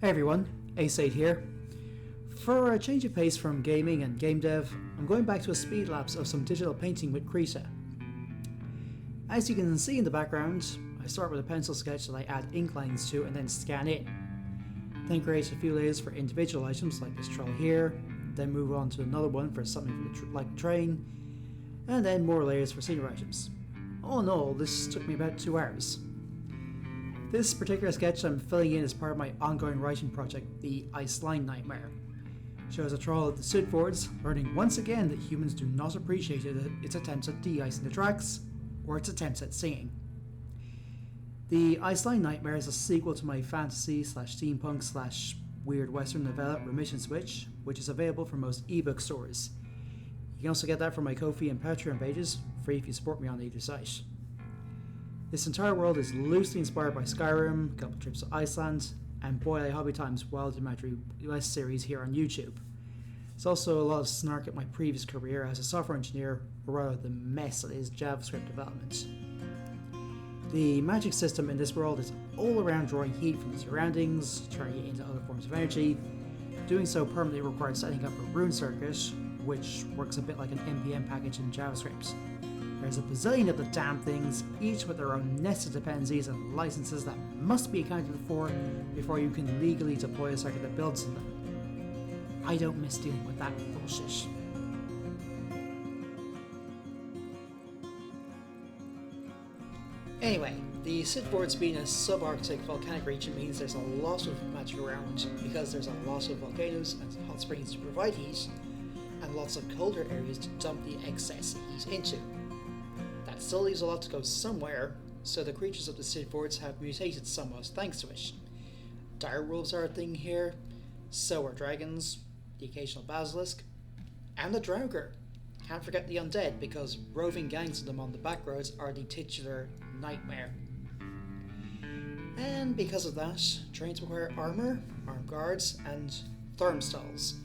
Hey everyone, Ace8 here. For a change of pace from gaming and game dev, I'm going back to a speed lapse of some digital painting with Krita. As you can see in the background, I start with a pencil sketch that I add ink lines to and then scan in. Then create a few layers for individual items like this troll here, then move on to another one for something like a train, and then more layers for senior items. All in all, this took me about 2 hours. This particular sketch I'm filling in as part of my ongoing writing project, the Ice Line Nightmare. It shows a troll at the Sydfjords learning once again that humans do not appreciate its attempts at de-icing the tracks, or its attempts at singing. The Ice Line Nightmare is a sequel to my fantasy/steampunk/weird western novella Remission Switch, which is available from most ebook stores. You can also get that from my Ko-fi and Patreon pages, free if you support me on either site. This entire world is loosely inspired by Skyrim, a couple trips to Iceland, and Boy I Hobby Time's Wild Imagery US series here on YouTube. There's also a lot of snark at my previous career as a software engineer, or rather the mess that is JavaScript development. The magic system in this world is all around drawing heat from the surroundings, turning it into other forms of energy. Doing so permanently requires setting up a rune circuit, which works a bit like an npm package in JavaScript. There's a bazillion of the damn things, each with their own nested dependencies and licenses that must be accounted for before you can legally deploy a circuit that builds them. I don't miss dealing with that bullshit. Anyway, the Sydfjords being a subarctic volcanic region means there's a lot of magic around because there's a lot of volcanoes and hot springs to provide heat, and lots of colder areas to dump the excess heat into. That still leaves a lot to go somewhere, so the creatures of the Sydfjords have mutated somewhat thanks to it. Dire wolves are a thing here, so are dragons, the occasional basilisk, and the draugr. Can't forget the undead, because roving gangs of them on the back roads are the titular nightmare. And because of that, trains require armour, armed guards, and thermstalls.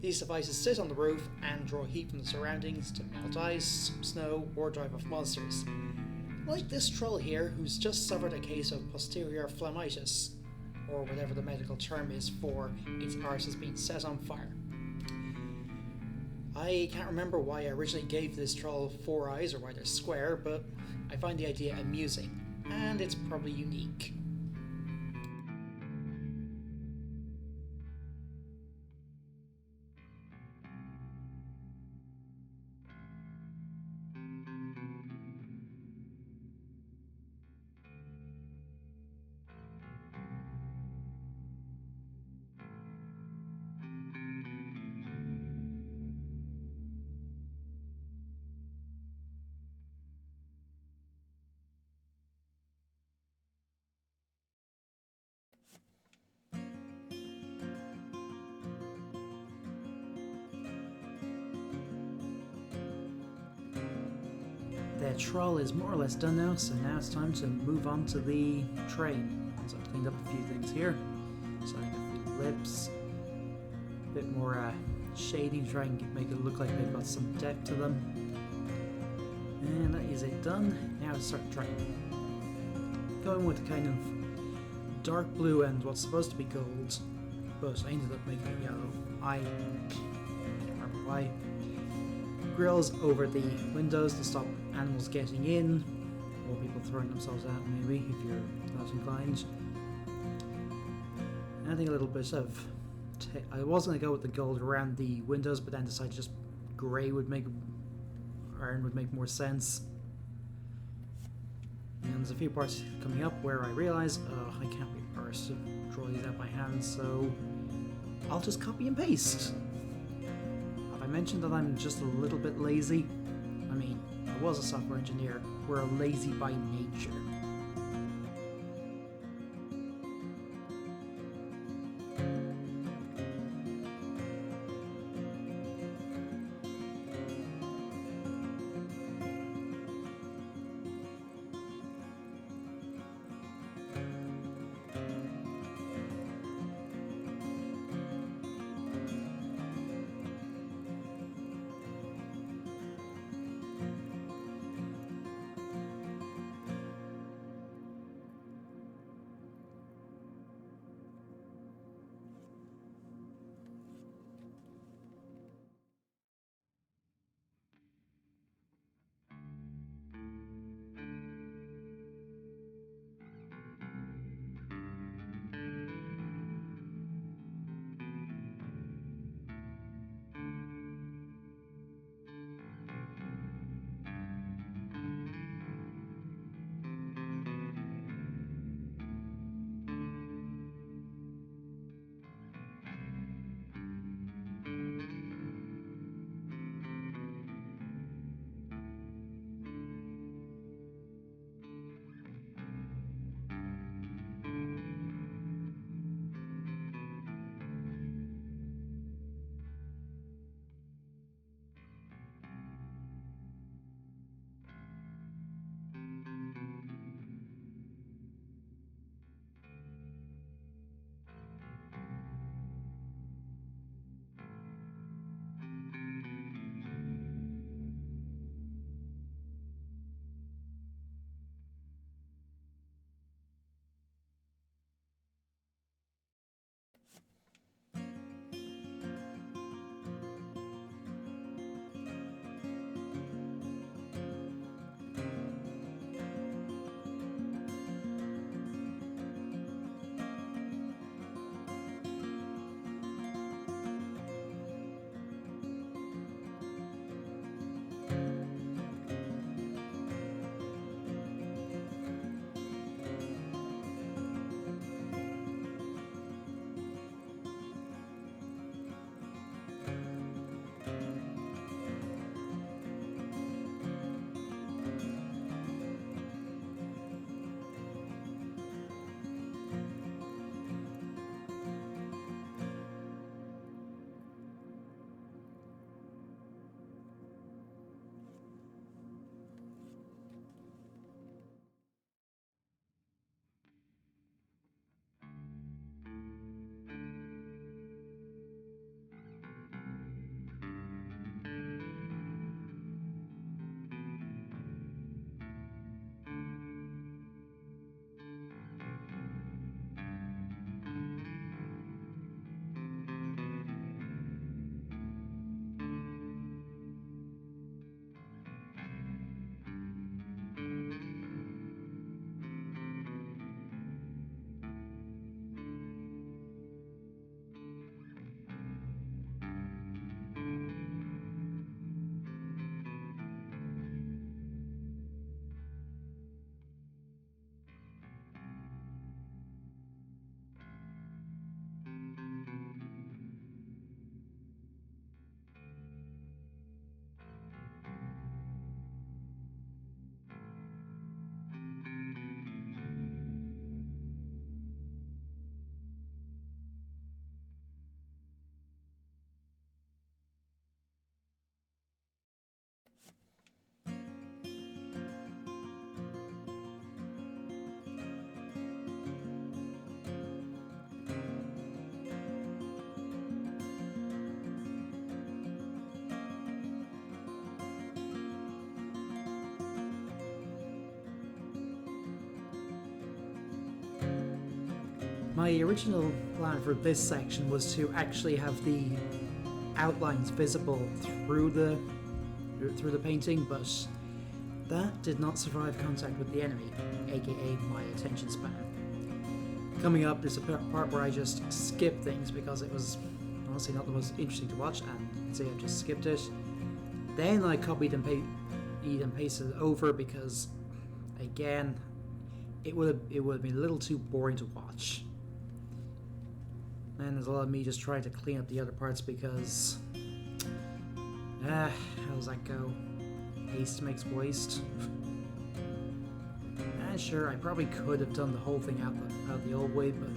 These devices sit on the roof and draw heat from the surroundings to melt ice, snow, or drive off monsters. Like this troll here, who's just suffered a case of posterior flammitis, or whatever the medical term is for its arse has been set on fire. I can't remember why I originally gave this troll 4 eyes or why they're square, but I find the idea amusing, and it's probably unique. The troll is more or less done now, so now it's time to move on to the train. So I've cleaned up a few things here. So I got a few lips, a bit more shading to try and make it look like they've got some depth to them. And that is it done. Now to start the train. Going with kind of dark blue and what's supposed to be gold, but I ended up making it yellow. I can't remember why. Grills over the windows to stop animals getting in, or people throwing themselves out maybe, if you're not inclined. Adding a little bit of... I was going to go with the gold around the windows, but then decided just grey would make... iron would make more sense. And there's a few parts coming up where I realise, I can't be arsed to draw these out by hand, so I'll just copy and paste. I mentioned that I'm just a little bit lazy. I mean, I was a software engineer. We're lazy by nature. My original plan for this section was to actually have the outlines visible through the painting, but that did not survive contact with the enemy, aka my attention span. Coming up, there's a part where I just skip things because it was honestly not the most interesting to watch, and say I just skipped it. Then I copied and pasted it over because, again, it would have been a little too boring to watch. And there's a lot of me just trying to clean up the other parts because, how does that go? Haste makes waste. And sure, I probably could have done the whole thing out the old way, but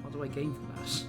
what do I gain from that?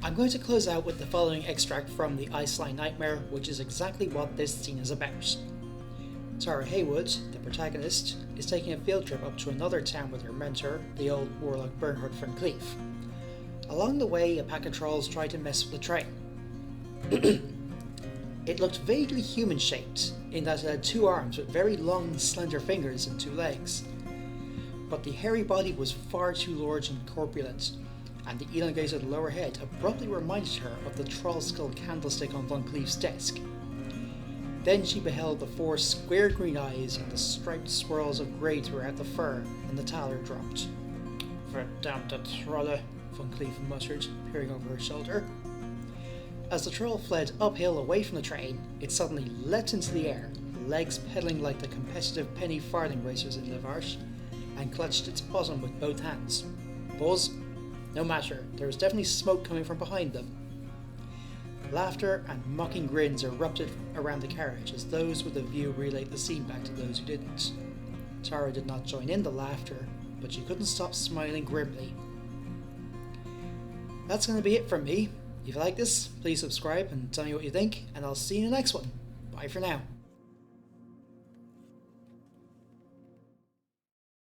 I'm going to close out with the following extract from the Iceland Nightmare, which is exactly what this scene is about. Tara Haywood, the protagonist, is taking a field trip up to another town with her mentor, the old warlock Bernhard von Cleef. Along the way, a pack of trolls try to mess with the train. It looked vaguely human-shaped, in that it had 2 arms with very long, slender fingers and 2 legs. But the hairy body was far too large and corpulent, and the elongated lower head abruptly reminded her of the troll skull candlestick on Von Cleef's desk. Then she beheld the 4 square green eyes and the striped swirls of grey throughout the fur, and the taller dropped. "Verdammte Trolle," Von Cleef muttered, peering over her shoulder. As the troll fled uphill away from the train, it suddenly leapt into the air, legs pedalling like the competitive penny farthing racers in Levarche, and clutched its bottom with both hands. Buzz? No matter, there was definitely smoke coming from behind them. Laughter and mocking grins erupted around the carriage as those with a view relayed the scene back to those who didn't. Tara did not join in the laughter, but she couldn't stop smiling grimly. That's going to be it from me. If you like this, please subscribe and tell me what you think, and I'll see you in the next one. Bye for now.